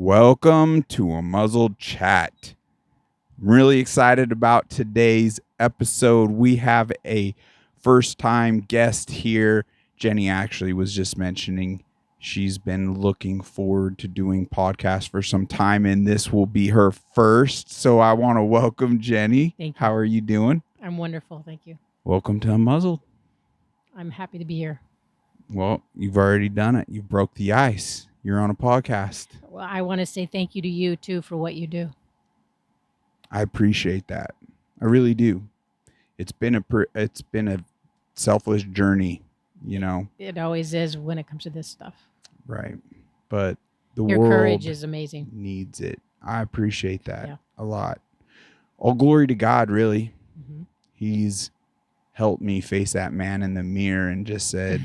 Welcome to a Muzzled Chat. I'm really excited about today's episode. We have a first-time guest here. Jenny actually was just mentioning she's been looking forward to doing podcasts for some time, and this will be her first. So I want to welcome Jenny. Thank you. How are you doing? I'm wonderful. Thank you. Welcome to Unmuzzled. I'm happy to be here. Well, you've already done it. You broke the ice. You're on a podcast. Well, I want to say thank you to you, too, for what you do. I appreciate that. I really do. It's been a selfless journey, you know. It always is when it comes to this stuff. Right. But Your world courage is amazing. needs it. I appreciate that Yeah. a lot. All glory to God, really. Mm-hmm. He's helped me face that man in the mirror and just said,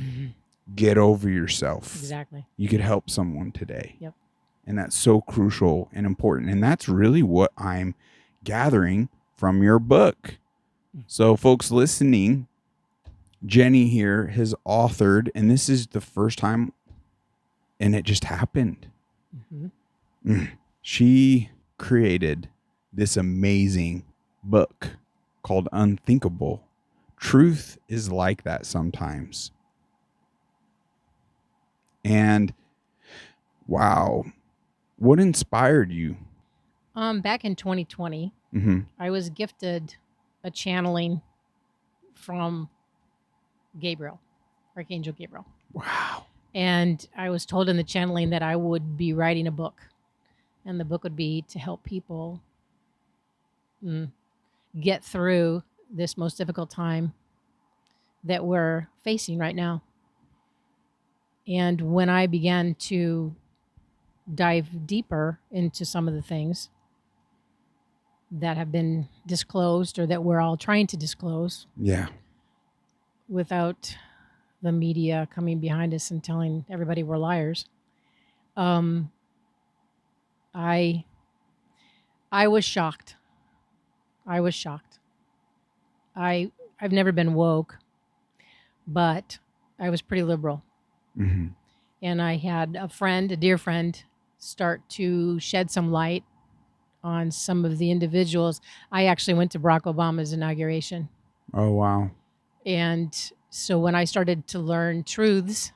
get over yourself. Exactly. You could help someone today. Yep. And that's so crucial and important. And that's really what I'm gathering from your book. So folks listening, Jenny here has authored, and this is the first time, and it just happened. Mm-hmm. She created this amazing book called Unthinkable. Truth is like that sometimes. And wow, what inspired you? Back in 2020, I was gifted a channeling from Gabriel, Archangel Gabriel. Wow. And I was told in the channeling that I would be writing a book. And the book would be to help people get through this most difficult time that we're facing right now. And when I began to dive deeper into some of the things that have been disclosed or that we're all trying to disclose. Yeah. Without the media coming behind us and telling everybody we're liars. I was shocked. I've never been woke, but I was pretty liberal. Mm-hmm. And I had a dear friend, start to shed some light on some of the individuals. I actually went to Barack Obama's inauguration. Oh, wow. And so when I started to learn truths,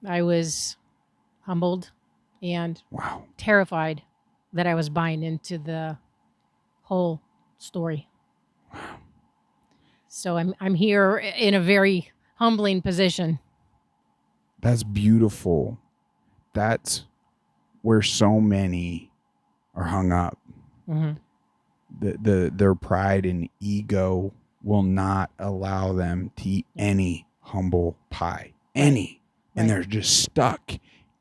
I was humbled and terrified that I was buying into the whole story. Wow. So I'm here in a very humbling position. That's beautiful. That's where so many are hung up. Mm-hmm. Their pride and ego will not allow them to eat any humble pie. Any. Right. And they're just stuck,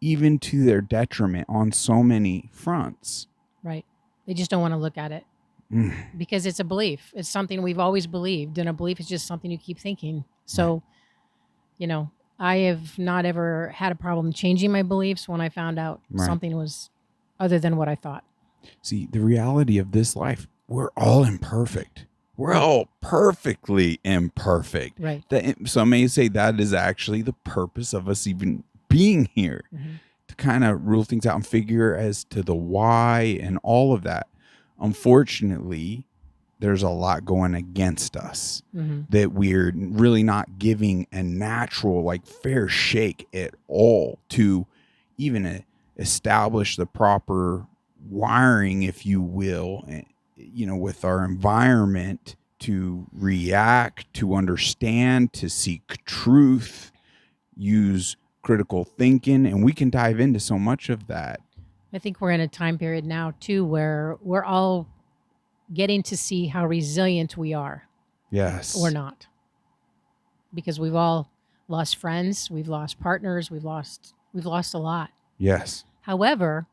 even to their detriment on so many fronts. Right. They just don't want to look at it. Because it's a belief. It's something we've always believed. And a belief is just something you keep thinking. So, you know, I have not ever had a problem changing my beliefs when I found out something was other than what I thought. See, the reality of this life, we're all imperfect. We're all perfectly imperfect. Right. Some may say that is actually the purpose of us even being here, to kind of rule things out and figure as to the why and all of that. Unfortunately, there's a lot going against us that we're really not giving a natural, like, fair shake at all to even establish the proper wiring, if you will, you know, with our environment to react, to understand, to seek truth, use critical thinking, and we can dive into so much of that. I think we're in a time period now, too, where we're all getting to see how resilient we are. Yes. Or not. Because we've all lost friends, we've lost partners, we've lost a lot. Yes. However,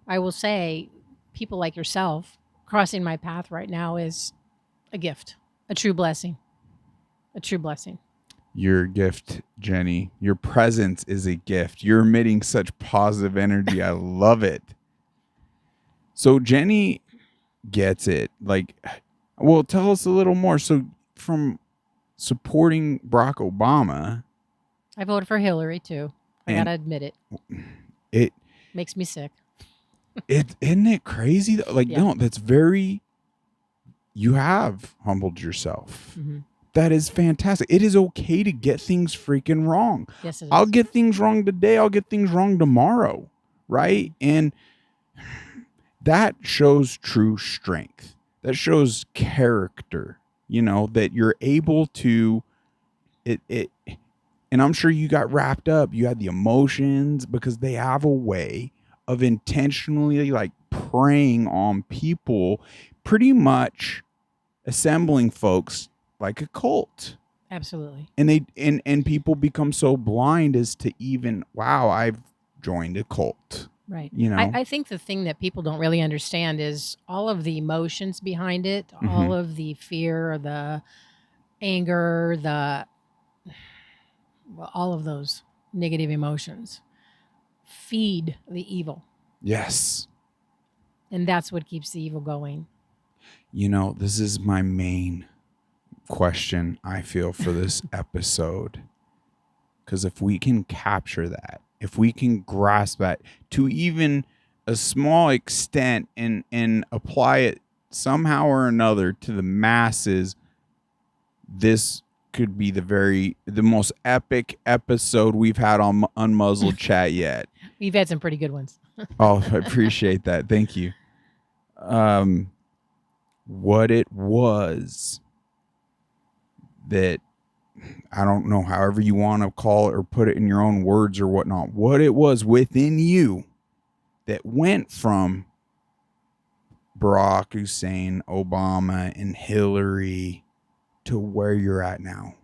I will say people like yourself crossing my path right now is a gift, a true blessing. A true blessing. Your gift, Jenny. Your presence is a gift. You're emitting such positive energy. I love it. So Jenny gets it. Like, well, tell us a little more. So from supporting Barack Obama. I voted for Hillary too. I gotta admit it. Makes me sick. Isn't it crazy though? Like, Yeah. no, that's very, you have humbled yourself. Mm-hmm. That is fantastic. It is okay to get things freaking wrong. Yes, it is. I'll get things wrong today. I'll get things wrong tomorrow. Right. And that shows true strength. That shows character, that you're able to it. And I'm sure you got wrapped up. You had the emotions because they have a way of intentionally like preying on people, pretty much assembling folks like a cult. Absolutely. And and people become so blind as to even, wow, I've joined a cult. Right. You know? I think the thing that people don't really understand is all of the emotions behind it, all of the fear, the anger, all of those negative emotions feed the evil. Yes. And that's what keeps the evil going. This is my main question, I feel, for this episode. Because if we can capture that, if we can grasp that to even a small extent and apply it somehow or another to the masses, this could be the most epic episode we've had on Unmuzzled Chat yet. We've had some pretty good ones. Oh, I appreciate that. Thank you. What it was that, I don't know, however you want to call it or put it in your own words or whatnot, what it was within you that went from Barack Hussein, Obama, and Hillary to where you're at now.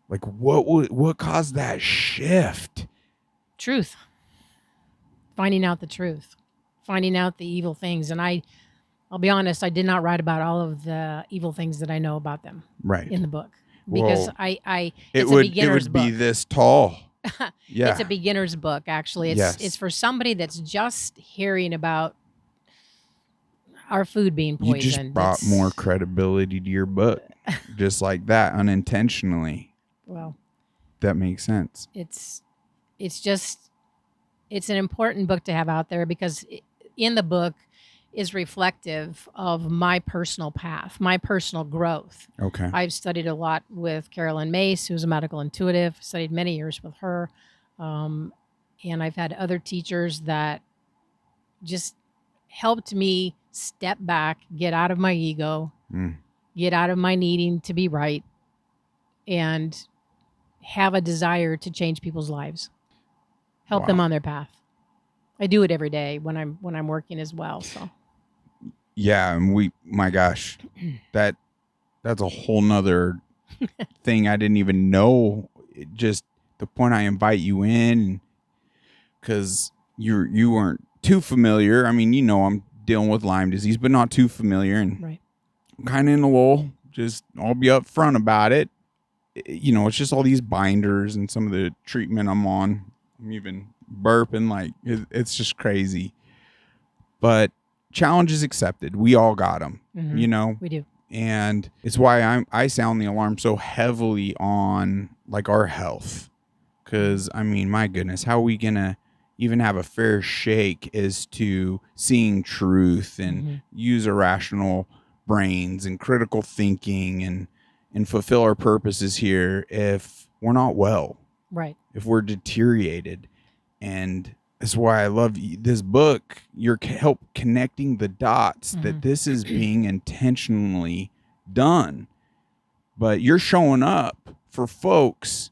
Like, what caused that shift? Truth. Finding out the truth. Finding out the evil things. And I'll be honest, I did not write about all of the evil things that I know about them in the book. Because it's a beginner's book. It would be this tall. Yeah. It's a beginner's book, actually. It's for somebody that's just hearing about our food being poisoned. You just brought more credibility to your book, just like that, unintentionally. Well, that makes sense. It's an important book to have out there because in the book is reflective of my personal path, my personal growth. Okay. I've studied a lot with Carolyn Mace, who's a medical intuitive, studied many years with her. And I've had other teachers that just helped me step back, get out of my ego, get out of my needing to be right, and have a desire to change people's lives, help them on their path. I do it every day when I'm working as well. So. Yeah, and my gosh, that's a whole nother thing I didn't even know. Just the point I invite you in, because you weren't too familiar. I mean, I'm dealing with Lyme disease, but not too familiar, and right. I'm kind of in a lull. Just I'll be upfront about it. It's just all these binders and some of the treatment I'm on. I'm even burping, like it's just crazy. But challenges accepted. We all got them, We do. And it's why I sound the alarm so heavily on like our health. Because, I mean, my goodness, how are we going to even have a fair shake as to seeing truth and use our rational brains and critical thinking and fulfill our purposes here if we're not well? Right. If we're deteriorated. And that's why I love this book. You're help connecting the dots that this is being intentionally done. But you're showing up for folks.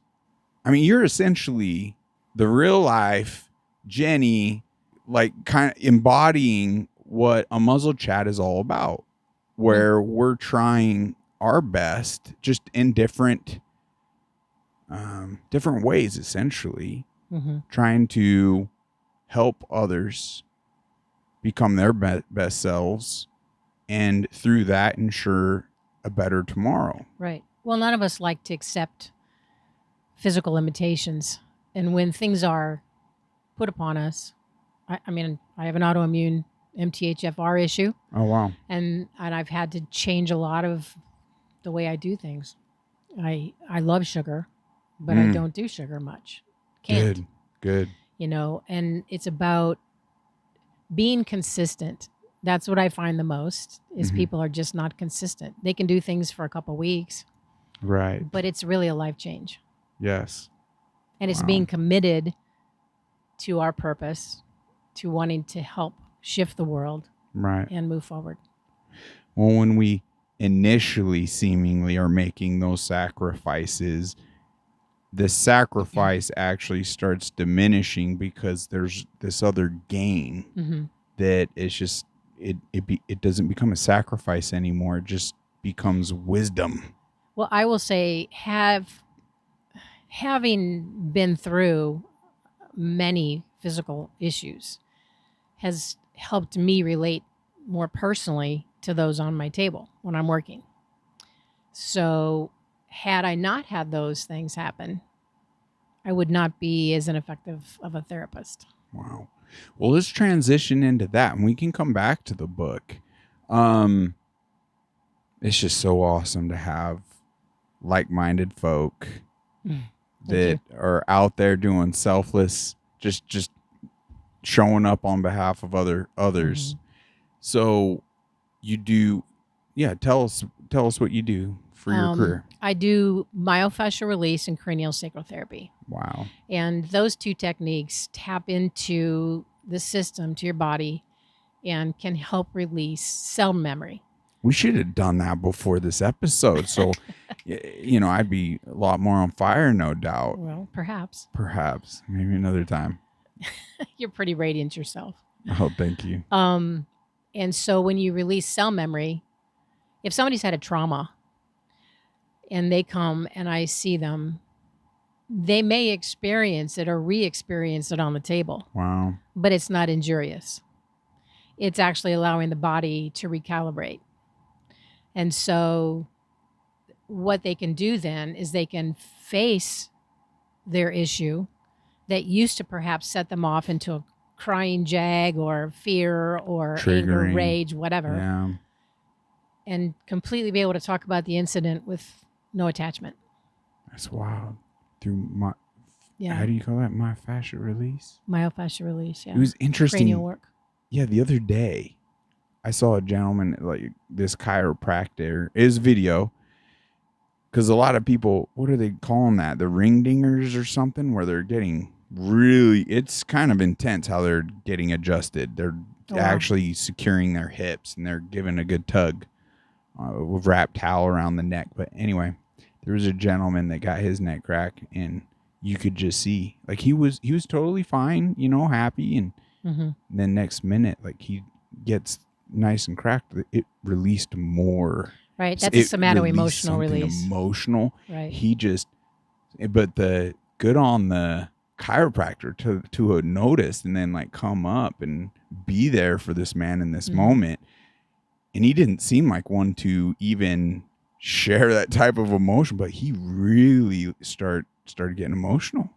I mean, you're essentially the real life Jenny, like kind of embodying what a muzzle chat is all about, where we're trying our best, just in different ways, essentially, trying to help others become their best selves, and through that ensure a better tomorrow. Right. Well, none of us like to accept physical limitations, and when things are put upon us, I mean, I have an autoimmune MTHFR issue. Oh wow! And I've had to change a lot of the way I do things. I love sugar, but I don't do sugar much. Can't. Good. And it's about being consistent. That's what I find the most is people are just not consistent. They can do things for a couple weeks, Right. but it's really a life change. Yes. And it's Wow. being committed to our purpose, to wanting to help shift the world Right. and move forward. Well, when we initially seemingly are making those sacrifices, the sacrifice actually starts diminishing because there's this other gain that is just it doesn't become a sacrifice anymore. It just becomes wisdom. Well, I will say having been through many physical issues has helped me relate more personally to those on my table when I'm working. So had I not had those things happen, I would not be as ineffective of a therapist. Wow. Well, let's transition into that and we can come back to the book. It's just so awesome to have like-minded folk that are out there doing selfless, just showing up on behalf of others. So you do, tell us what you do for your career. I do myofascial release and cranial sacral therapy. Wow. And those two techniques tap into the system, to your body, and can help release cell memory. We should have done that before this episode. So, I'd be a lot more on fire, no doubt. Well, perhaps. Perhaps. Maybe another time. You're pretty radiant yourself. Oh, thank you. And so when you release cell memory, if somebody's had a trauma and they come and I see them, they may experience it or re-experience it on the table. Wow. But it's not injurious. It's actually allowing the body to recalibrate. And so what they can do then is they can face their issue that used to perhaps set them off into a crying jag or fear or anger, rage, whatever. Yeah. And completely be able to talk about the incident with no attachment. That's wild. Through Yeah. How do you call that? Myofascial release? Myofascial release, yeah. It was interesting. Cranial work. Yeah, the other day, I saw a gentleman, like this chiropractor, is video. Because a lot of people, what are they calling that? The ring dingers or something, where they're getting really, it's kind of intense how they're getting adjusted. They're actually securing their hips and they're giving a good tug with wrapped towel around the neck. But anyway, there was a gentleman that got his neck cracked and you could just see, like he was totally fine, happy. And then next minute, like he gets nice and cracked, it released more. Right. That's a somato-emotional release. Emotional. Right. But the good on the chiropractor to have noticed and then like come up and be there for this man in this moment. And he didn't seem like one to even share that type of emotion, but he really started getting emotional.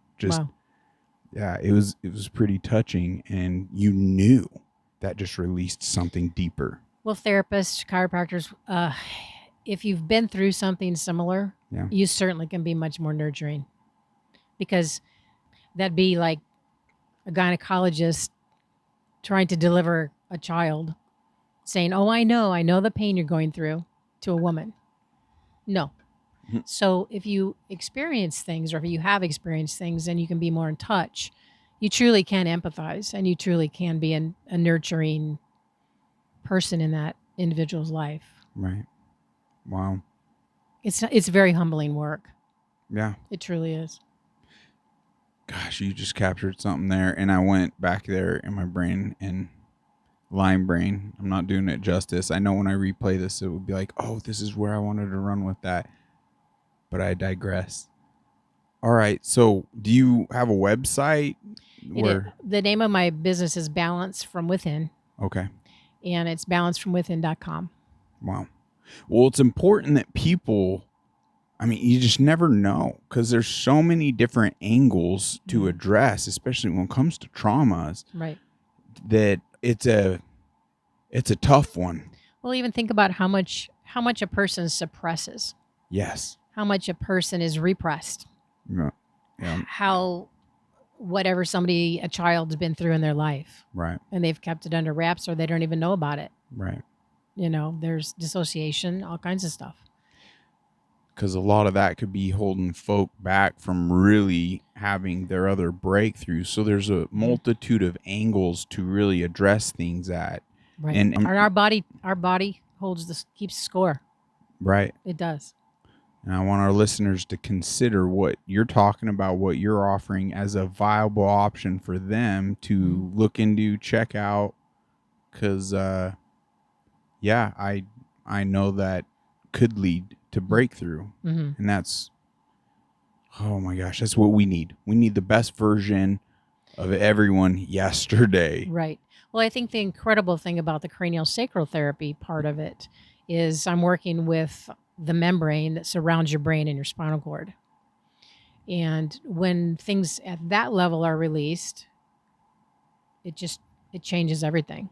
Yeah, it was pretty touching, and you knew that just released something deeper. Well, therapists, chiropractors, if you've been through something similar, you certainly can be much more nurturing, because that'd be like a gynecologist trying to deliver a child saying, "Oh, I know the pain you're going through," to a woman. No. So if you experience things, or if you have experienced things, and you can be more in touch, you truly can empathize, and you truly can be a nurturing person in that individual's life. Right. Wow. It's very humbling work. Yeah. It truly is. Gosh, you just captured something there, and I went back there in my brain and line brain. I'm not doing it justice. I know when I replay this, it would be like, oh, this is where I wanted to run with that. But I digress. All right. So do you have a website? The name of my business is Balance From Within. Okay. And it's balancefromwithin.com. Wow. Well, it's important that people, you just never know, because there's so many different angles to address, especially when it comes to traumas. Right. That it's a tough one. Well, even think about how much a person suppresses. Yes. How much a person is repressed. Yeah. How whatever a child's been through in their life, Right. and they've kept it under wraps, or they don't even know about it. Right. There's dissociation, all kinds of stuff. Because a lot of that could be holding folk back from really having their other breakthroughs. So there's a multitude of angles to really address things at. Right. And our body keeps score. Right. It does. And I want our listeners to consider what you're talking about, what you're offering as a viable option for them to look into, check out. Because, I know that could lead to breakthrough. And that's, oh my gosh, that's what we need. We need the best version of everyone yesterday. Right. Well, I think the incredible thing about the cranial sacral therapy part of it is I'm working with the membrane that surrounds your brain and your spinal cord. And when things at that level are released, it changes everything.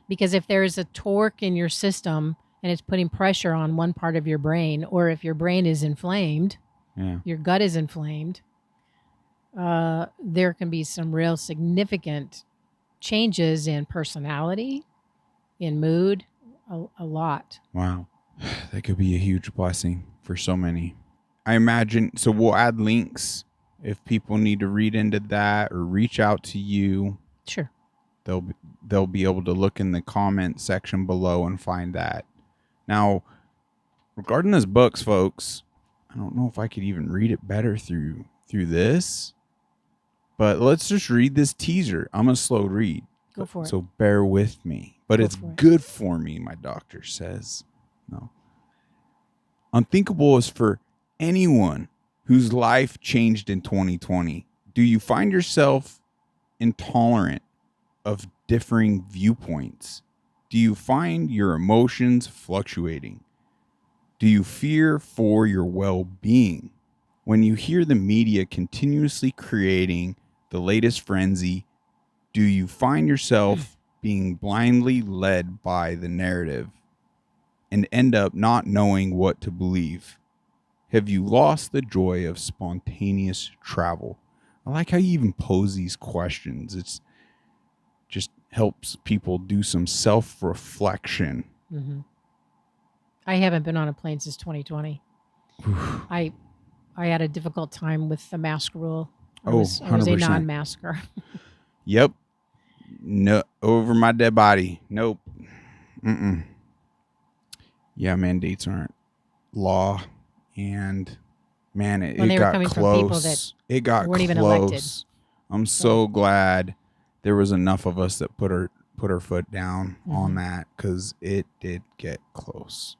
Because if there's a torque in your system and it's putting pressure on one part of your brain, or if your brain is inflamed, your gut is inflamed, there can be some real significant changes in personality, in mood, a lot. Wow. That could be a huge blessing for so many. I imagine, so we'll add links if people need to read into that or reach out to you. Sure. They'll be able to look in the comment section below and find that. Now, regarding this books, folks, I don't know if I could even read it better through this, but let's just read this teaser. I'm a slow read. Go for it. So bear with me. But it's good for me, my doctor says. No. Unthinkable is for anyone whose life changed in 2020. Do you find yourself intolerant of differing viewpoints? Do you find your emotions fluctuating? Do you fear for your well-being? When you hear the media continuously creating the latest frenzy, do you find yourself being blindly led by the narrative and end up not knowing what to believe? Have you lost the joy of spontaneous travel? I like how you even pose these questions. It's just helps people do some self-reflection. I haven't been on a plane since 2020. I had a difficult time with the mask rule. I was a 100%. non-masker. Yep. No, over my dead body. Nope. Yeah, mandates aren't law. And man, it got close. It got weren't close. Even elected. I'm so glad there was enough of us that put our foot down on that, because it did get close.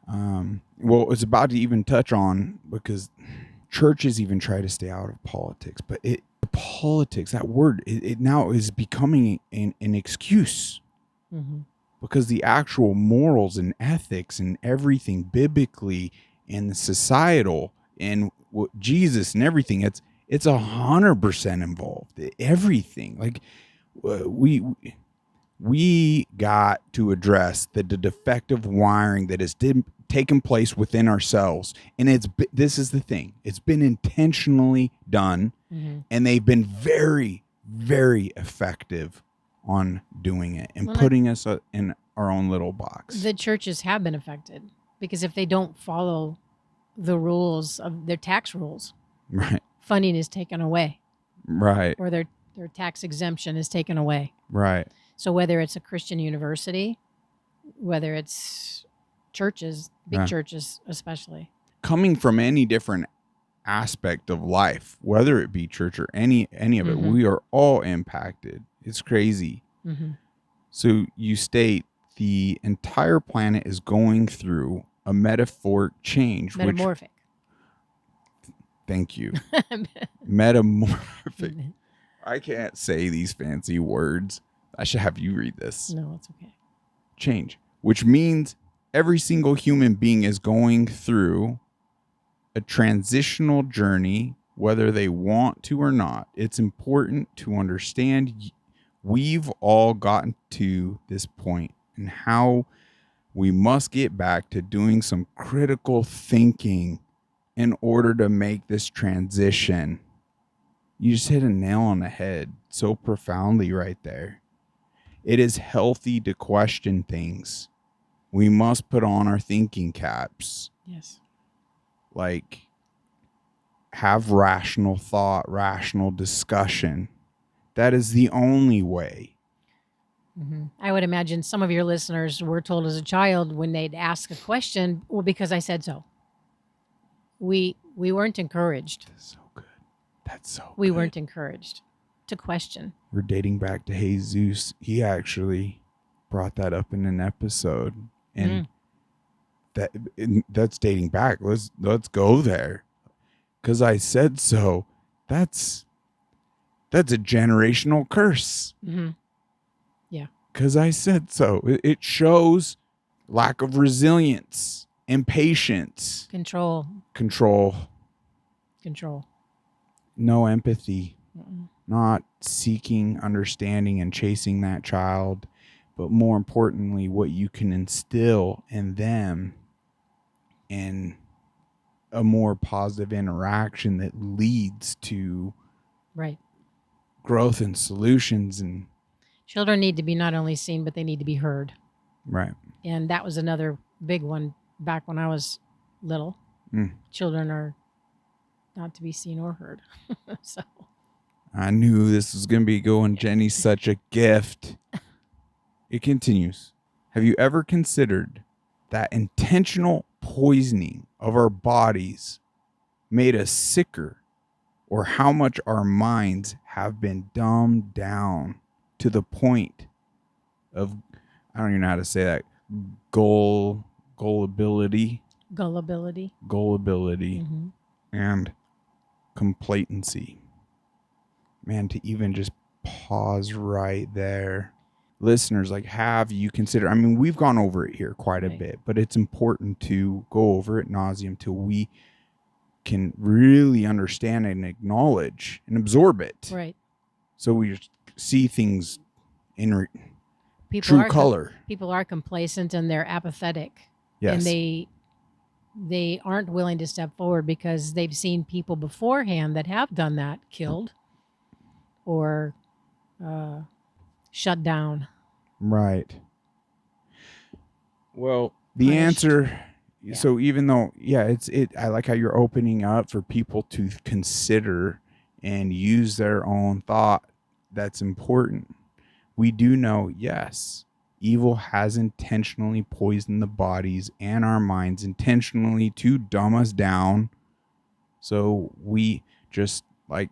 Well, it's about to even touch on, because churches even try to stay out of politics, but politics, that word, it now is becoming an excuse, because the actual morals and ethics and everything biblically and societal and what Jesus and everything, it's 100% involved. Everything, like we got to address the defective wiring that has taken place within ourselves. And this is the thing. It's been intentionally done, and they've been very, very effective on doing it and putting us in our own little box. The churches have been affected, because if they don't follow the rules of their tax rules, right, funding is taken away, right, or their tax exemption is taken away, right. So whether it's a Christian university, whether it's churches, big churches especially, coming from any different aspect of life, whether it be church or any of it, we are all impacted. It's crazy. So you state the entire planet is going through a metamorphic change. Metamorphic. Thank you. Metamorphic. I can't say these fancy words. I should have you read this. No, it's okay. Change, which means every single human being is going through a transitional journey, whether they want to or not. It's important to understand we've all gotten to this point, and how we must get back to doing some critical thinking in order to make this transition. You just hit a nail on the head so profoundly right there. It is healthy to question things. We must put on our thinking caps. Yes. Like, have rational thought, rational discussion. That is the only way. Mm-hmm. I would imagine some of your listeners were told as a child when they'd ask a question, well, because I said so. We weren't encouraged. That's so good. That's so We good. weren't encouraged to question. We're dating back to Jesus. He actually brought that up in an episode. And that's dating back. Let's go there. 'Cause I said so. That's a generational curse. Mm-hmm. Yeah. 'Cause I said so. It shows lack of resilience, impatience, Control. No empathy. Mm-mm. Not seeking understanding and chasing that child, but more importantly, what you can instill in them in a more positive interaction that leads to Right. growth and solutions. And Children need to be not only seen, but they need to be heard. right. And that was another big one back when I was little. Children are not to be seen or heard. So I knew this was going to be going. Jenny's such a gift. It continues. Have you ever considered that intentional poisoning of our bodies made us sicker, or how much our minds have been dumbed down to the point of, I don't even know how to say that, gullibility, Gullibility. and complacency? Man, to even just pause right there. Listeners, like, have you considered, I mean, we've gone over it here quite a bit, but it's important to go over it nauseum till we can really understand and acknowledge and absorb it. Right. So we just see things in true color. People are complacent and they're apathetic. Yes. And they aren't willing to step forward because they've seen people beforehand that have done that, killed or shut down. Right. Well, the punished. answer, so even though, I like how you're opening up for people to consider and use their own thought. That's important. We do know, yes, evil has intentionally poisoned the bodies and our minds intentionally to dumb us down. So we just, like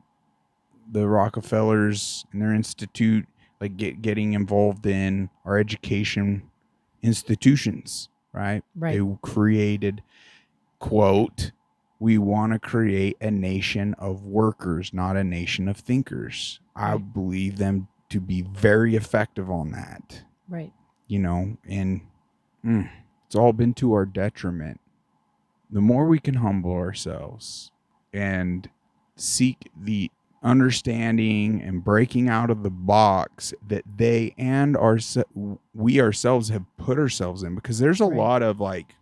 the Rockefellers and their institute, like getting involved in our education institutions, right? They created, quote, we want to create a nation of workers, not a nation of thinkers. I believe them to be very effective on that. Right. You know, and it's all been to our detriment. The more we can humble ourselves and seek the understanding and breaking out of the box that they and we ourselves have put ourselves in, because there's a lot of like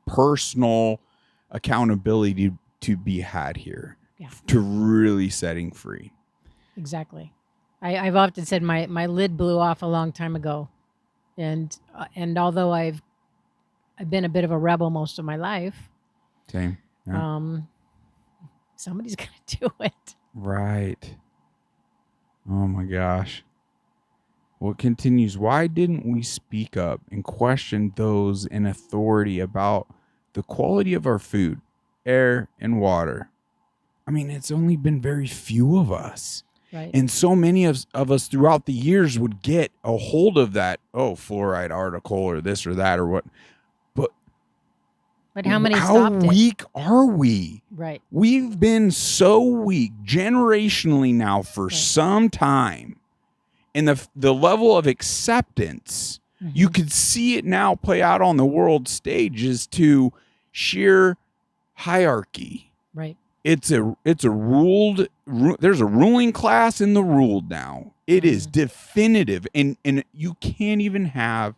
personal accountability to be had here to really setting free. Exactly. I've often said my lid blew off a long time ago, and although I've been a bit of a rebel most of my life, same. Yeah. Somebody's gonna do it. Right. Oh my gosh. Well, it continues. Why didn't we speak up and question those in authority about the quality of our food, air, and water? I mean, it's only been very few of us. Right. And so many of us throughout the years would get a hold of that, fluoride article or this or that or what. But how many stopped it? How weak are we? Right. We've been so weak generationally now for some time. And the level of acceptance, you could see it now play out on the world stage, is to sheer hierarchy. Right. It's a ruled, there's a ruling class in the ruled now. It is definitive. And you can't even have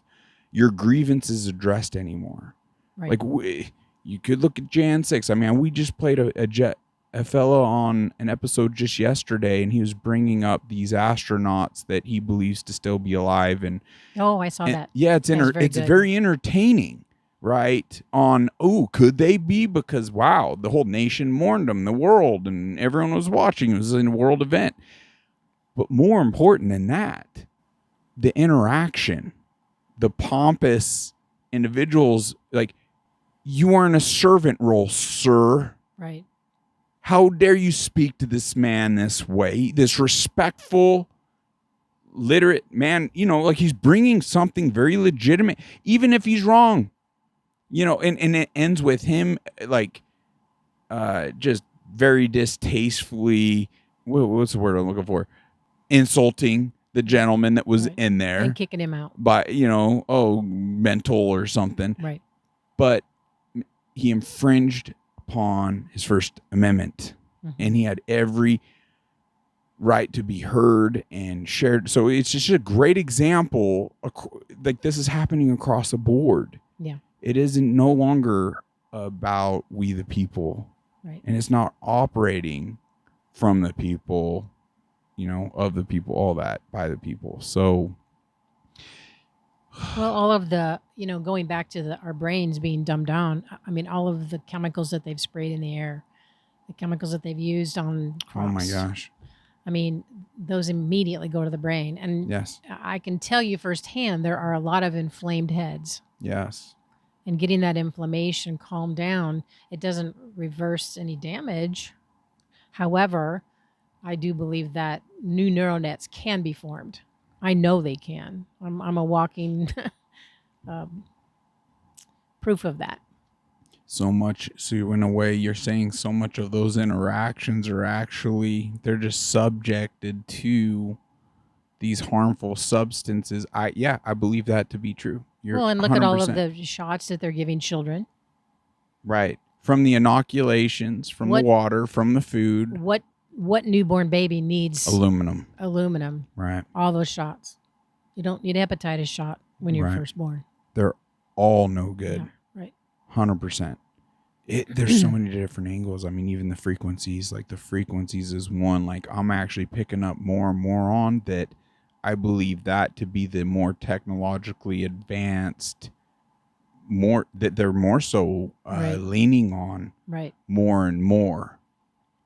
your grievances addressed anymore. Right. Like you could look at Jan 6. I mean, we just played a a fellow on an episode just yesterday, and he was bringing up these astronauts that he believes to still be alive. And Oh, I saw that. yeah, it's Good. very entertaining, right? On, could they be? Because wow, the whole nation mourned them, the world, and everyone was watching. It was a world event. But more important than that, the interaction, the pompous individuals, like, you are in a servant role, sir. Right. How dare you speak to this man this way? This respectful, literate man, like he's bringing something very legitimate, even if he's wrong, and it ends with him, like, just very distastefully, what's the word I'm looking for? Insulting the gentleman that was in there. And kicking him out. By, mental or something. Right. But he infringed upon his First Amendment, and he had every right to be heard and shared. So it's just a great example. Like, this is happening across the board. Yeah. It isn't no longer about we the people. Right. And it's not operating from the people, of the people, all that, by the people. So, well, all of the, going back to our brains being dumbed down. I mean, all of the chemicals that they've sprayed in the air, the chemicals that they've used on crops. Oh my gosh. I mean, those immediately go to the brain. And yes, I can tell you firsthand, there are a lot of inflamed heads. Yes. And getting that inflammation calmed down, it doesn't reverse any damage. However, I do believe that new neural nets can be formed. I know they can. I'm a walking proof of that. So in a way, you're saying so much of those interactions are actually, they're just subjected to these harmful substances. I believe that to be true. And look 100%. At all of the shots that they're giving children. Right. From the inoculations, from the water, from the food. What newborn baby needs aluminum? Right. All those shots. You don't need a hepatitis shot when you're first born. They're all no good. Yeah, right. 100%. There's so many different angles. I mean, even the frequencies, like the frequencies is one, like I'm actually picking up more and more on that. I believe that to be the more technologically advanced, more that they're more so leaning on more and more.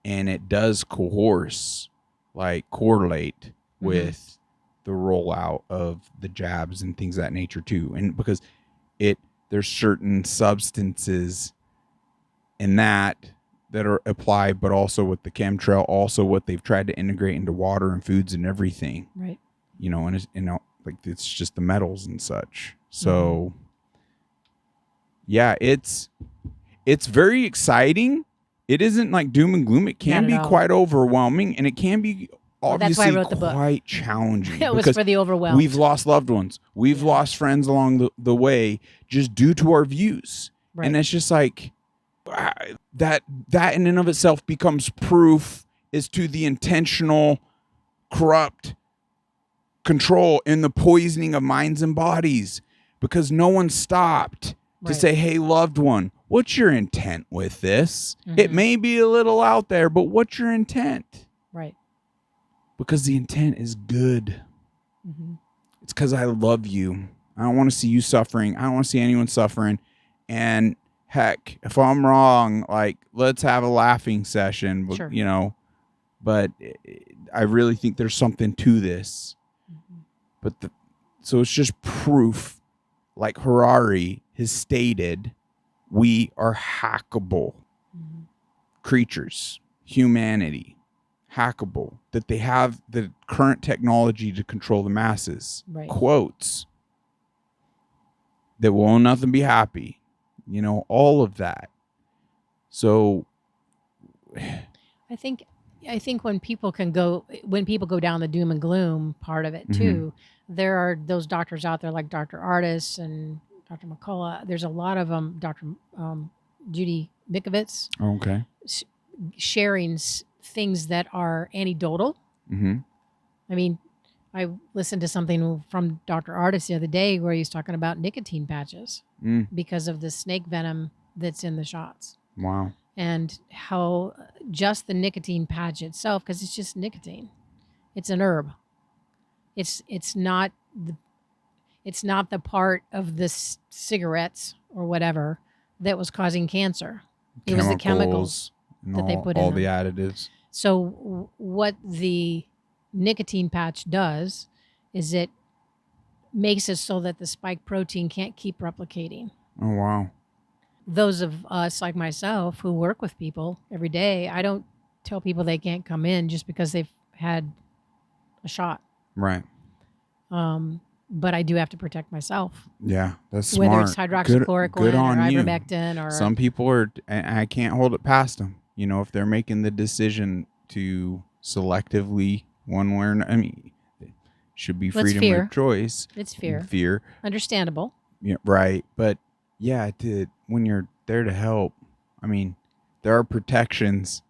And it does correlate with the rollout of the jabs and things of that nature too. And because there's certain substances in that are applied, but also with the chemtrail, also what they've tried to integrate into water and foods and everything. Right. And it's just the metals and such. So it's very exciting. It isn't like doom and gloom. It can be quite overwhelming, and it can be obviously quite challenging. It was for the overwhelmed. We've lost loved ones. We've lost friends along the way just due to our views. Right. And it's just like that in and of itself becomes proof as to the intentional, corrupt control and the poisoning of minds and bodies, because no one stopped to say, hey, loved one, what's your intent with this? It may be a little out there, but what's your intent? Right. Because the intent is good. It's because I love you. I don't want to see you suffering. I don't want to see anyone suffering. And heck, if I'm wrong, like, let's have a laughing session, sure. But I really think there's something to this. But so it's just proof, like Harari has stated, we are hackable creatures, humanity, hackable, that they have the current technology to control the masses. Right. Quotes, that will nothing be happy, all of that. So I think when people go down the doom and gloom part of it too, there are those doctors out there like Dr. Artis and Dr. McCullough. There's a lot of them, Dr. Judy Mikovits. Okay. Sharing things that are anecdotal. I mean, I listened to something from Dr. Artis the other day where he was talking about nicotine patches because of the snake venom that's in the shots. Wow. and how just the nicotine patch itself, because it's just nicotine, it's an herb. It's not the part of the cigarettes or whatever that was causing cancer. It was the chemicals and that they put in all them. the additives. So what the nicotine patch does is it makes it so that the spike protein can't keep replicating. Oh, wow. Those of us like myself who work with people every day, I don't tell people they can't come in just because they've had a shot. Right. But I do have to protect myself. Yeah, that's smart. Whether it's hydroxychloroquine good on or you. ivermectin or... Some people are, and I can't hold it past them. You know, if they're making the decision to selectively one way or another, I mean, should be freedom of choice. It's fear. Fear. Understandable. Yeah, right. But yeah, when you're there to help, I mean, there are protections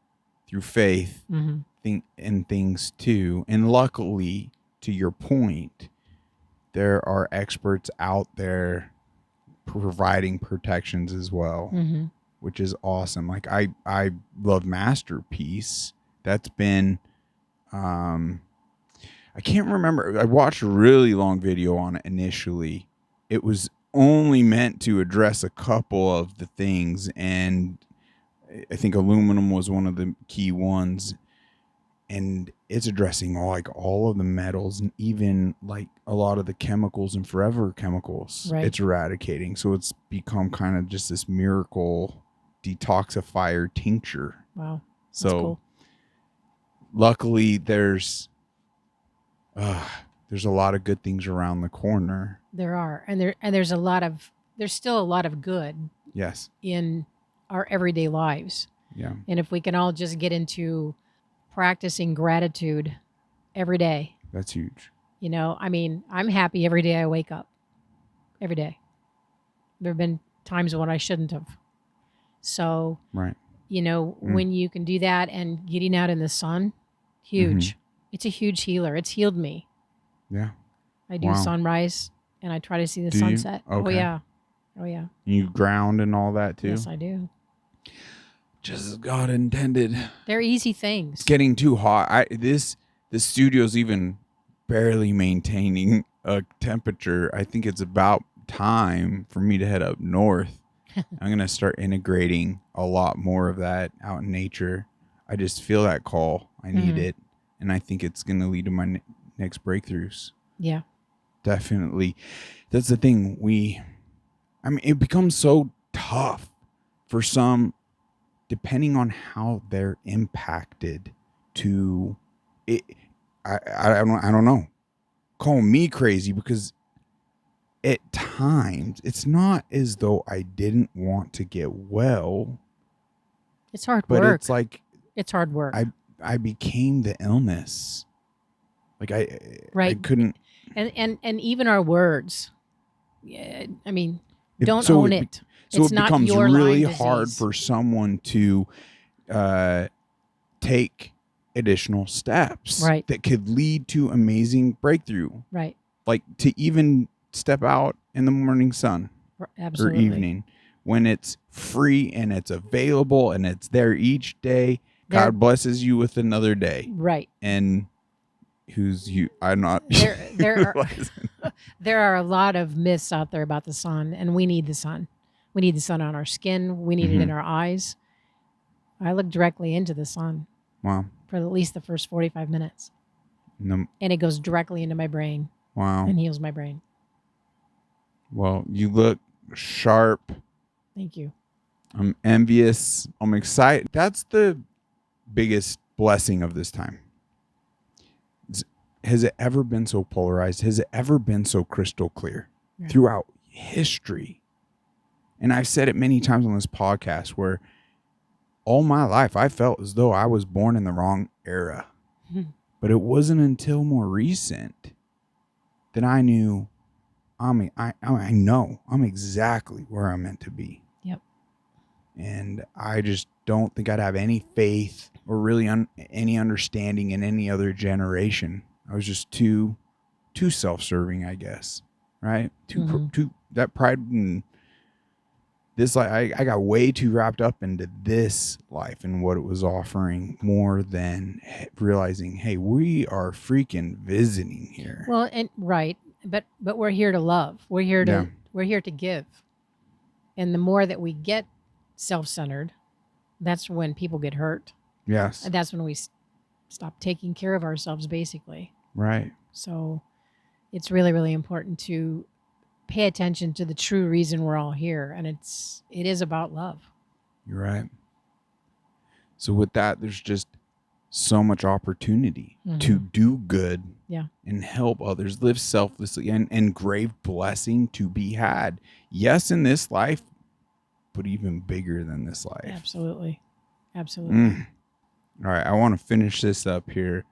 through faith and things too. And luckily, to your point, there are experts out there providing protections as well, which is awesome. Like I love Masterpiece. That's been, I can't remember. I watched a really long video on it initially. It was only meant to address a couple of the things, and I think aluminum was one of the key ones. And it's addressing all of the metals and even like a lot of the chemicals and forever chemicals. Right. It's eradicating. So it's become kind of just this miracle detoxifier tincture. Wow. So cool. Luckily there's a lot of good things around the corner. There are. And there's still a lot of good. Yes. In our everyday lives. Yeah. And if we can all just get into practicing gratitude every day. That's huge. You know, I mean, I'm happy every day I wake up. Every day. There have been times when I shouldn't have. So, right. You know, when you can do that and getting out in the sun, huge. It's a huge healer. It's healed me. Yeah. I do sunrise and I try to see the sunset. Okay. Oh, yeah. Oh, yeah. You ground and all that too? Yes, I do. Just as God intended. They're easy things. It's getting too hot. The studio's even barely maintaining a temperature. I think it's about time for me to head up north. I'm going to start integrating a lot more of that out in nature. I just feel that call. I need it. And I think it's going to lead to my next breakthroughs. Yeah. Definitely. That's the thing. It becomes so tough for some, depending on how they're impacted to it. I don't know. Call me crazy because at times it's not as though I didn't want to get well. It's hard work. But it's like it's hard work. I became the illness. Like I couldn't. And even our words. Yeah, I mean, don't own it. So it's it not becomes your really Lyme hard disease. for someone to take additional steps that could lead to amazing breakthrough. Right. Like to even step out in the morning sun Absolutely. or evening when it's free and it's available and it's there each day. God blesses you with another day. Right. And who's you? I'm not. There are a lot of myths out there about the sun, and we need the sun. We need the sun on our skin. We need it in our eyes. I look directly into the sun. Wow. For at least the first 45 minutes. And it goes directly into my brain. Wow. And heals my brain. Well, you look sharp. Thank you. I'm envious. I'm excited. That's the biggest blessing of this time. Has it ever been so polarized? Has it ever been so crystal clear throughout history? And I've said it many times on this podcast where all my life I felt as though I was born in the wrong era. But it wasn't until more recent that I knew I know I'm exactly where I'm meant to be. Yep. And I just don't think I'd have any faith or really any understanding in any other generation. I was just too self-serving, I guess. Right? Too that pride and this, like, I got way too wrapped up into this life and what it was offering more than realizing, hey, we are freaking visiting here. Well, and right, but we're here to love. We're here to Yeah. give. And the more that we get self-centered, that's when people get hurt. Yes. And that's when we stop taking care of ourselves, basically. Right. So it's really, really important to pay attention to the true reason we're all here. And it is about love. You're right. So with that, there's just so much opportunity to do good and help others, live selflessly, and grave blessing to be had. Yes, in this life, but even bigger than this life. Absolutely. All right, I want to finish this up here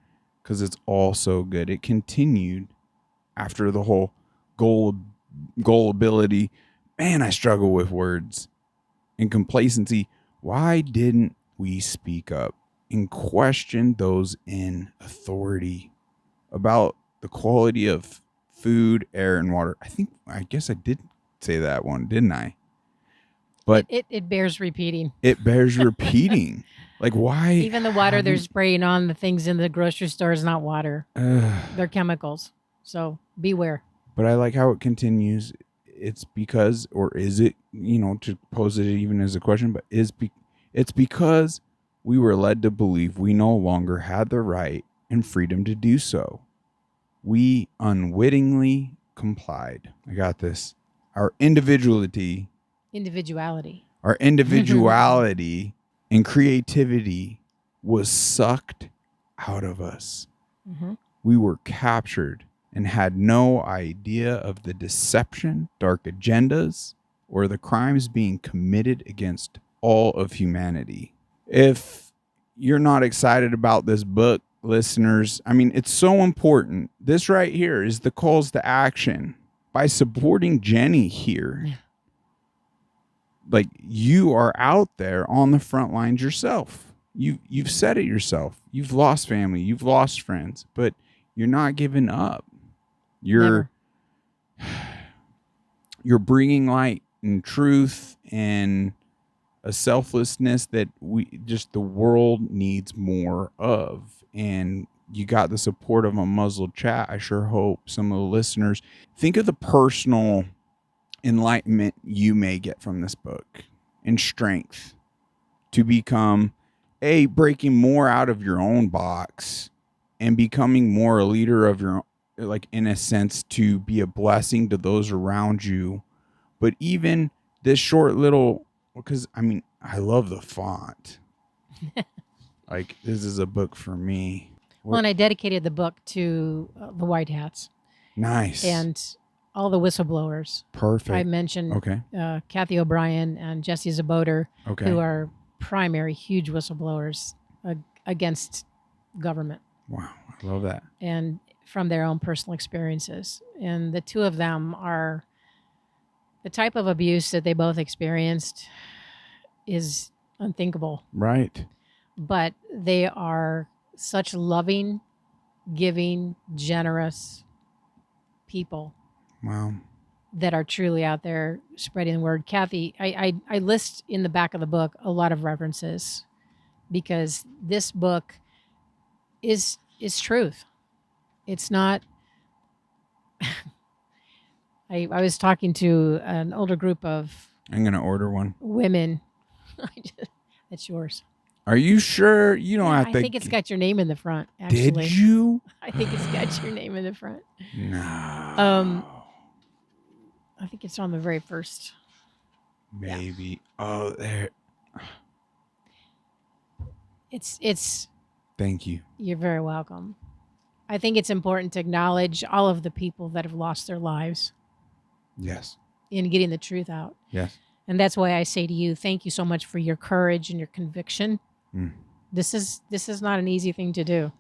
because it's all so good. It continued after the whole gullibility. Man, I struggle with words. And complacency. Why didn't we speak up and question those in authority about the quality of food, air, and water? I guess I did say that one, didn't I? But it bears repeating. It bears repeating. Like, why? Even the water they're spraying on the things in the grocery store is not water. They're chemicals. So beware. But I like how it continues. It's because, or is it, to pose it even as a question, but it's because we were led to believe we no longer had the right and freedom to do so. We unwittingly complied. I got this. Our individuality and creativity was sucked out of us. We were captured and had no idea of the deception, dark agendas, or the crimes being committed against all of humanity. If you're not excited about this book, listeners, it's so important. This right here is the calls to action. By supporting Jenny here, like, you are out there on the front lines yourself. You've said it yourself. You've lost family, you've lost friends, but you're not giving up. You're bringing light and truth and a selflessness that the world needs more of. And you got the support of Unmuzzled Chat. I sure hope some of the listeners think of the personal enlightenment you may get from this book and strength to become breaking more out of your own box and becoming more a leader of your own, like, in a sense, to be a blessing to those around you. But even this short little, because I love the font. Like, this is a book for me. Well, and I dedicated the book to the White Hats. Nice. And all the whistleblowers. Perfect. I mentioned Kathy O'Brien and Jesse Zaboter, who are primary huge whistleblowers against government. Wow, I love that. And from their own personal experiences. And the two of them are, the type of abuse that they both experienced is unthinkable. Right. But they are such loving, giving, generous people. Wow. That are truly out there spreading the word. Kathy, I list in the back of the book a lot of references because this book is truth. It's not. I was talking to an older group of. I'm gonna order one. Women. That's yours. Are you sure? You don't have to. I think it's got your name in the front. Actually, did you? I think it's got your name in the front. No. I think it's on the very first. Maybe. Yeah. Oh, there. It's. Thank you. You're very welcome. I think it's important to acknowledge all of the people that have lost their lives. Yes. In getting the truth out. Yes. And that's why I say to you, thank you so much for your courage and your conviction. This is not an easy thing to do.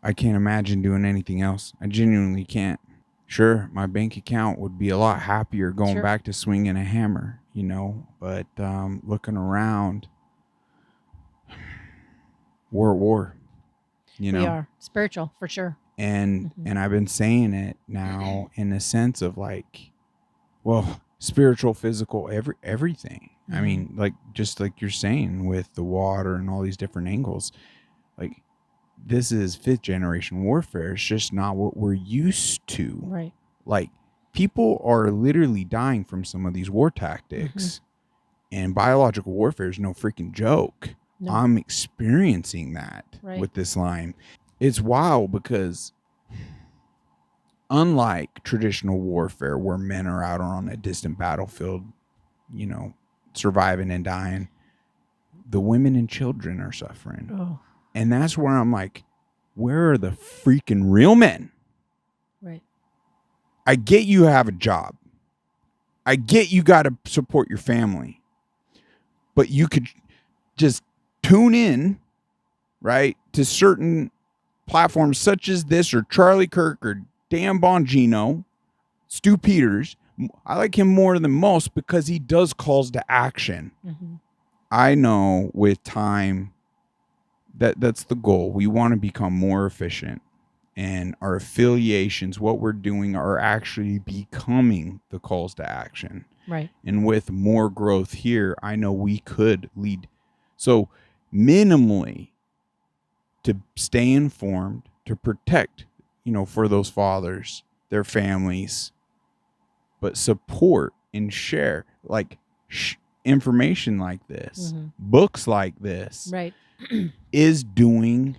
I can't imagine doing anything else. I genuinely can't. Sure, my bank account would be a lot happier going back to swinging a hammer, but looking around, we're at war, We are spiritual for sure. And I've been saying it now in a sense of like, well, spiritual, physical, everything. Mm-hmm. I mean, like, just like you're saying with the water and all these different angles, like, this is 5th generation warfare. It's just not what we're used to. Right. Like, people are literally dying from some of these war tactics, and biological warfare is no freaking joke. No. I'm experiencing that with this line. It's wild because unlike traditional warfare where men are out on a distant battlefield, you know, surviving and dying, the women and children are suffering. Oh. And that's where I'm like, where are the freaking real men? Right. I get you have a job. I get you got to support your family. But you could just tune in, right, to certain platforms such as this or Charlie Kirk or Dan Bongino, Stu Peters. I like him more than most because he does calls to action. Mm-hmm. I know with time that's the goal. We want to become more efficient, and our affiliations, what we're doing, are actually becoming the calls to action. Right. And with more growth here, I know we could lead. So minimally, to stay informed, to protect, you know, for those fathers, their families, but support and share like information like this, books like this, right, is doing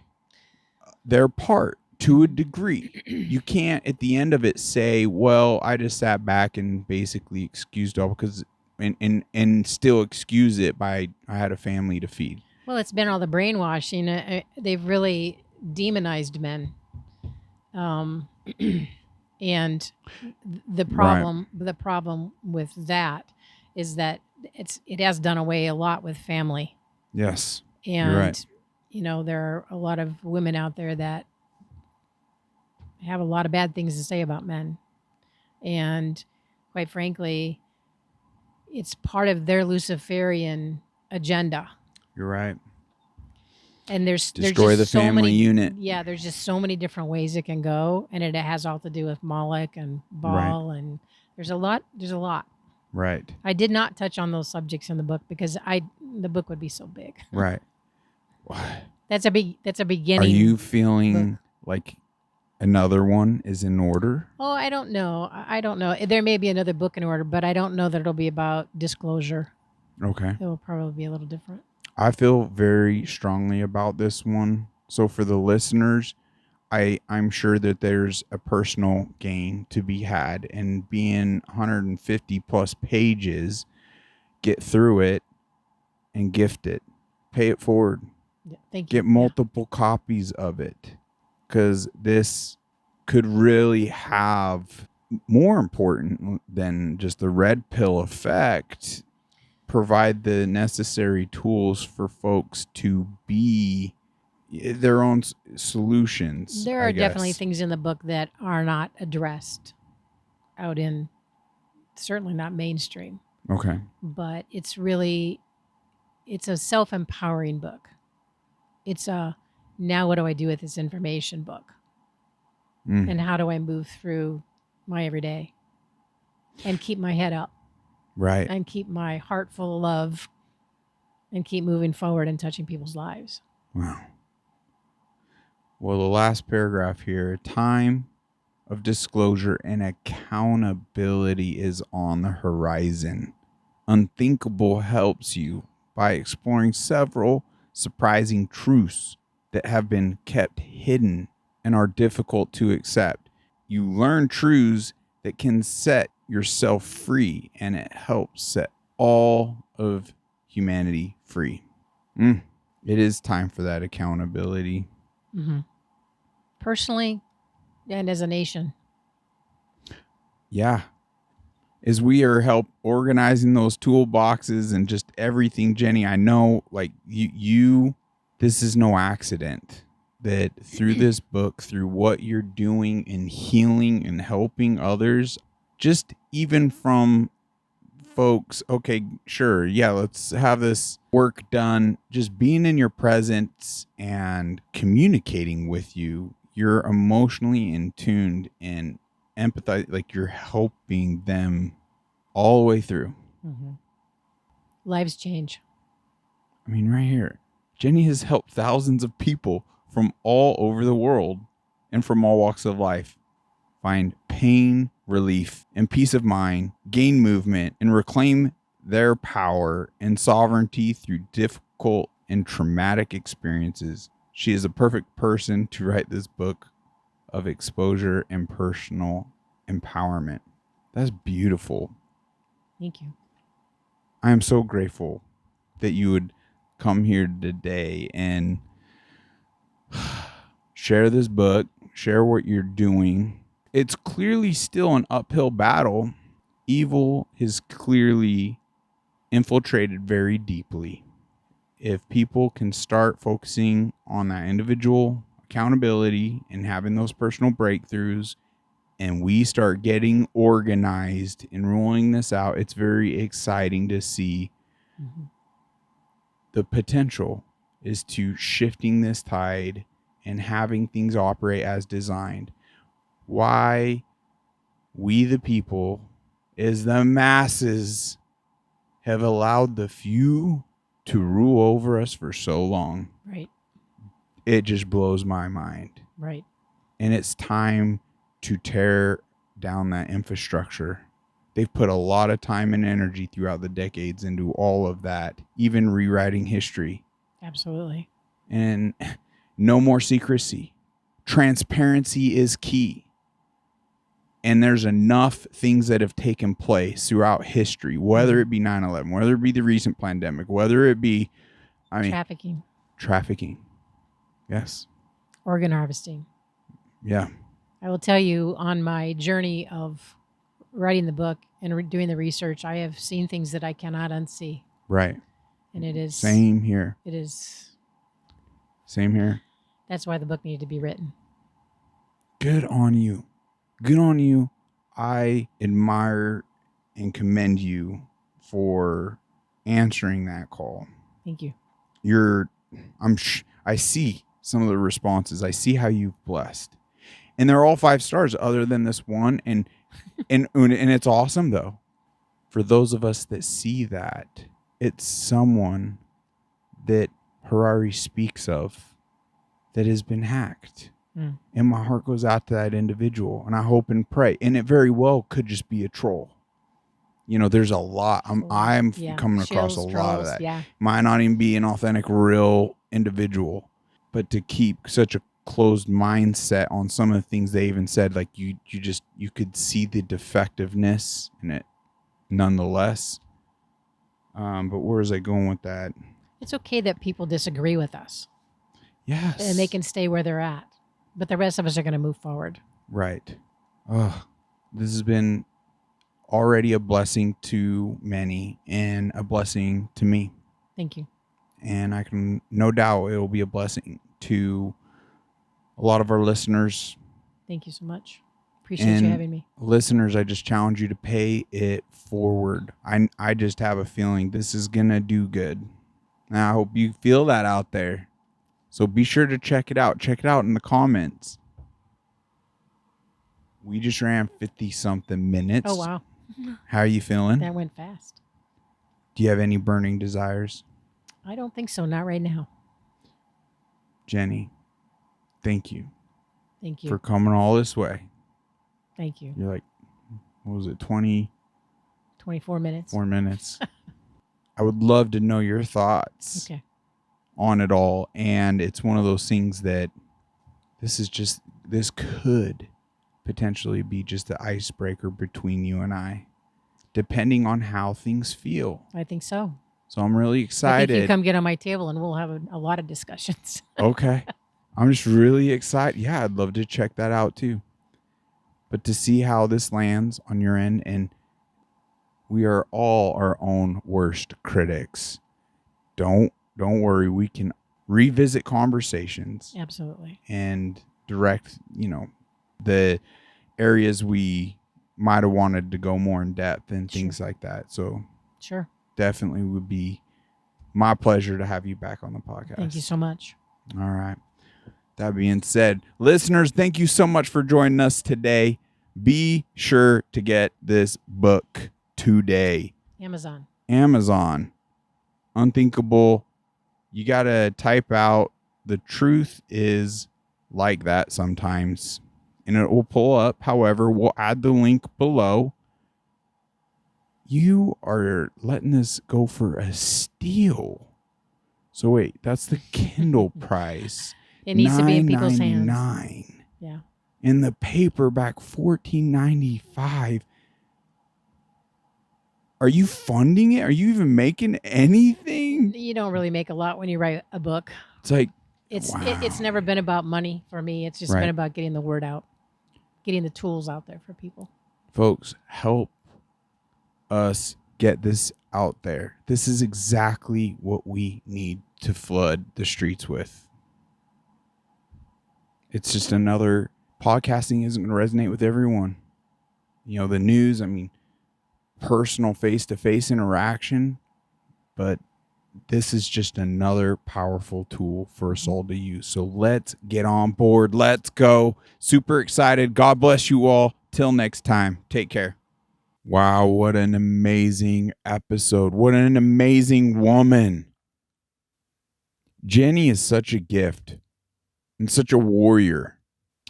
their part to a degree. You can't at the end of it say, well, I just sat back and basically excused all because and still excuse it by I had a family to feed. Well, it's been all the brainwashing. They've really demonized men. And the problem with that is that it has done away a lot with family. Yes. And you're right. You know, there are a lot of women out there that have a lot of bad things to say about men. And quite frankly, it's part of their Luciferian agenda. You're right. And there's destroy the family unit. Yeah, there's just so many different ways it can go, and it has all to do with Moloch and Baal, and there's a lot. Right. I did not touch on those subjects in the book because the book would be so big. Right. That's a beginning. Are you feeling like another one is in order? Oh, I don't know. There may be another book in order, but I don't know that it'll be about disclosure. Okay. It will probably be a little different. I feel very strongly about this one. So for the listeners, I'm sure that there's a personal gain to be had, and being 150 plus pages, get through it and gift it, pay it forward. Yeah, thank you. Get multiple copies of it, because this could really have, more important than just the red pill effect, provide the necessary tools for folks to be their own solutions. There are definitely things in the book that are not addressed out in, certainly not mainstream. Okay. But it's a self-empowering book. It's a, now what do I do with this information book? And how do I move through my everyday and keep my head up? Right. And keep my heart full of love and keep moving forward and touching people's lives. Wow. Well, the last paragraph here, time of disclosure and accountability is on the horizon. Unthinkable helps you by exploring several surprising truths that have been kept hidden and are difficult to accept. You learn truths that can set yourself free, and it helps set all of humanity free. It is time for that accountability. Mm-hmm. Personally and as a nation. Yeah. As we are help organizing those toolboxes and just everything, Jenny, I know like you this is no accident that through this book, through what you're doing in healing and helping others, just even from folks, okay, sure, yeah, let's have this work done. Just being in your presence and communicating with you, you're emotionally in tuned and empathize, like you're helping them all the way through. Mm-hmm. Lives change. I mean, right here, Jenny has helped thousands of people from all over the world and from all walks of life find pain relief and peace of mind, gain movement, and reclaim their power and sovereignty through difficult and traumatic experiences. She is a perfect person to write this book of exposure and personal empowerment. That's beautiful. Thank you. I am so grateful that you would come here today and share this book, share what you're doing. It's clearly still an uphill battle. Evil has clearly infiltrated very deeply. If people can start focusing on that individual accountability and having those personal breakthroughs, and we start getting organized and rolling this out, it's very exciting to see the potential is to shifting this tide and having things operate as designed. Why we the people is the masses have allowed the few to rule over us for so long. Right. It just blows my mind. Right. And it's time to tear down that infrastructure. They've put a lot of time and energy throughout the decades into all of that, even rewriting history. Absolutely. And no more secrecy. Transparency is key. And there's enough things that have taken place throughout history, whether it be 9/11, whether it be the recent pandemic, whether it be, trafficking. Yes. Organ harvesting. Yeah. I will tell you, on my journey of writing the book and doing the research, I have seen things that I cannot unsee. Right. And it is... Same here. It is... Same here. That's why the book needed to be written. Good on you. Good on you. I admire and commend you for answering that call. Thank you. I see some of the responses. I see how you've blessed. And they're all 5 stars other than this one. And it's awesome though. For those of us that see that, it's someone that Harari speaks of that has been hacked. And my heart goes out to that individual, and I hope and pray. And it very well could just be a troll. You know, there's a lot. I'm coming across a lot of that. Yeah. Might not even be an authentic, real individual, but to keep such a closed mindset on some of the things they even said, like you could see the defectiveness in it, nonetheless. But where is I going with that? It's okay that people disagree with us. Yes. And they can stay where they're at. But the rest of us are going to move forward. Right. This has been already a blessing to many and a blessing to me. Thank you. And I can no doubt it will be a blessing to a lot of our listeners. Thank you so much. Appreciate you having me. Listeners, I just challenge you to pay it forward. I just have a feeling this is going to do good. And I hope you feel that out there. So be sure to check it out. Check it out in the comments. We just ran 50-something minutes. Oh, wow. How are you feeling? That went fast. Do you have any burning desires? I don't think so. Not right now. Jenny, thank you. Thank you. For coming all this way. Thank you. You're like, what was it, 24 minutes. 4 minutes. I would love to know your thoughts. Okay. On it all. And it's one of those things that this could potentially be just the icebreaker between you and I, depending on how things feel. I think so. So I'm really excited. I think you come get on my table and we'll have a lot of discussions. Okay. I'm just really excited. Yeah, I'd love to check that out too. But to see how this lands on your end, and we are all our own worst critics. Don't worry. We can revisit conversations. Absolutely. And direct, the areas we might have wanted to go more in depth and things like that. So sure. Definitely would be my pleasure to have you back on the podcast. Thank you so much. All right. That being said, listeners, thank you so much for joining us today. Be sure to get this book today. Amazon. Unthinkable. You got to type out the truth is like that sometimes, and it will pull up. However, we'll add the link below. You are letting this go for a steal. So wait, that's the Kindle price. It needs to be in people's hands. $9.99. Yeah. And the paperback $14.95. Are you funding it? Are you even making anything? You don't really make a lot when you write a book. It's like it's never been about money for me. It's just been about getting the word out, getting the tools out there for people. Folks, help us get this out there. This is exactly what we need to flood the streets with. It's just another podcasting isn't going to resonate with everyone. You know, the news, I mean, personal face-to-face interaction, but this is just another powerful tool for us all to use. So let's get on board. Let's go. Super excited. God bless you all. Till next time. Take care. Wow, what an amazing episode. What an amazing woman. Jenny is such a gift and such a warrior.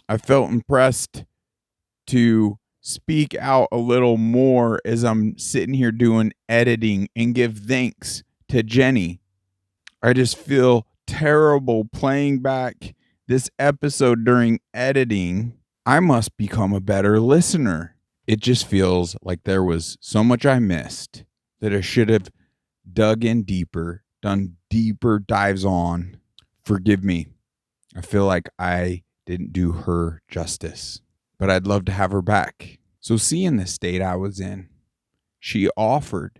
I felt impressed to speak out a little more as I'm sitting here doing editing and give thanks to Jenny. I just feel terrible playing back this episode during editing. I must become a better listener. It just feels like there was so much I missed that I should have dug in deeper, done deeper dives on. Forgive me. I feel like I didn't do her justice, but I'd love to have her back. So seeing the state I was in, she offered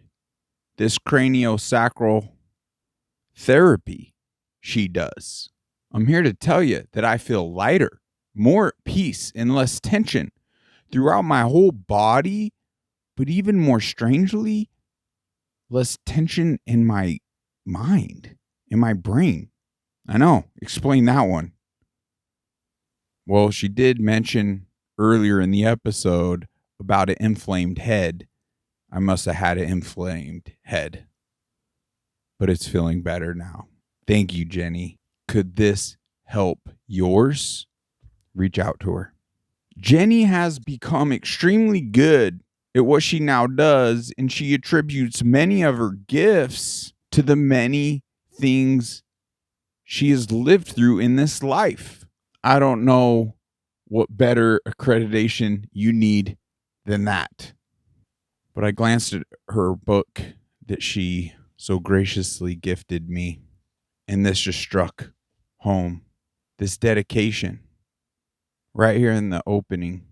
this craniosacral therapy she does. I'm here to tell you that I feel lighter, more at peace, and less tension throughout my whole body, but even more strangely, less tension in my mind, in my brain. I know, explain that one. Well, she did mention earlier in the episode about an inflamed head. I must have had an inflamed head, but it's feeling better now. Thank you, Jenny. Could this help yours? Reach out to her. Jenny has become extremely good at what she now does, and she attributes many of her gifts to the many things she has lived through in this life. I don't know what better accreditation you need than that. But I glanced at her book that she so graciously gifted me, and this just struck home. This dedication right here in the opening.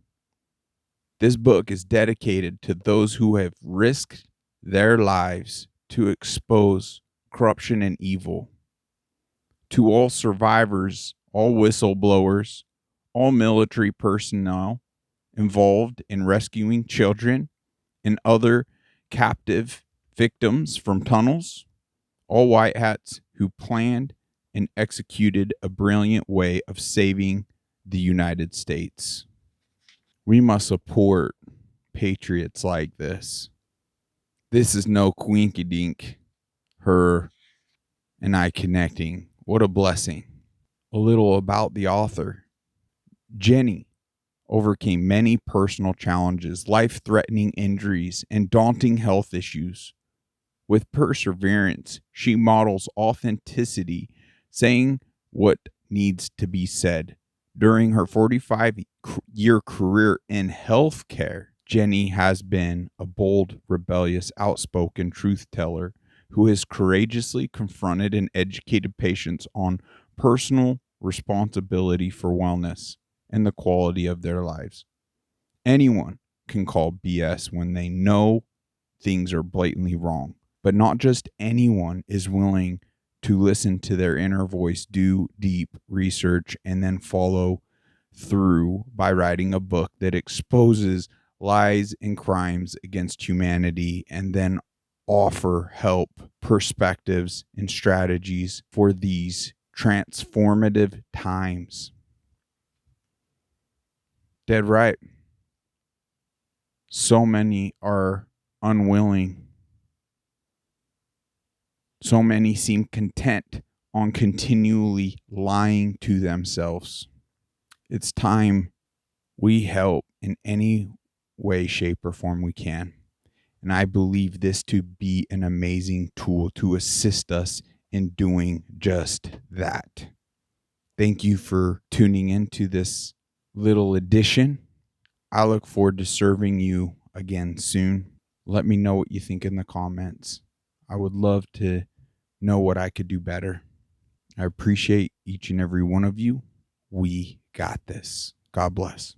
This book is dedicated to those who have risked their lives to expose corruption and evil. To all survivors, all whistleblowers, all military personnel involved in rescuing children and other captive victims from tunnels, all white hats who planned and executed a brilliant way of saving the United States. We must support patriots like this. This is no quinky-dink, her and I connecting. What a blessing. A little about the author. Jenny overcame many personal challenges, life-threatening injuries, and daunting health issues. With perseverance, she models authenticity, saying what needs to be said. During her 45-year career in healthcare, Jenny has been a bold, rebellious, outspoken truth teller who has courageously confronted and educated patients on personal responsibility for wellness and the quality of their lives. Anyone can call BS when they know things are blatantly wrong, but not just anyone is willing to listen to their inner voice, do deep research, and then follow through by writing a book that exposes lies and crimes against humanity and then offer help, perspectives, and strategies for these transformative times. Dead right. So many are unwilling. So many seem content on continually lying to themselves. It's time we help in any way, shape, or form we can. And I believe this to be an amazing tool to assist us in doing just that. Thank you for tuning into this little edition. I look forward to serving you again soon. Let me know what you think in the comments. I would love to know what I could do better. I appreciate each and every one of you. We got this. God bless.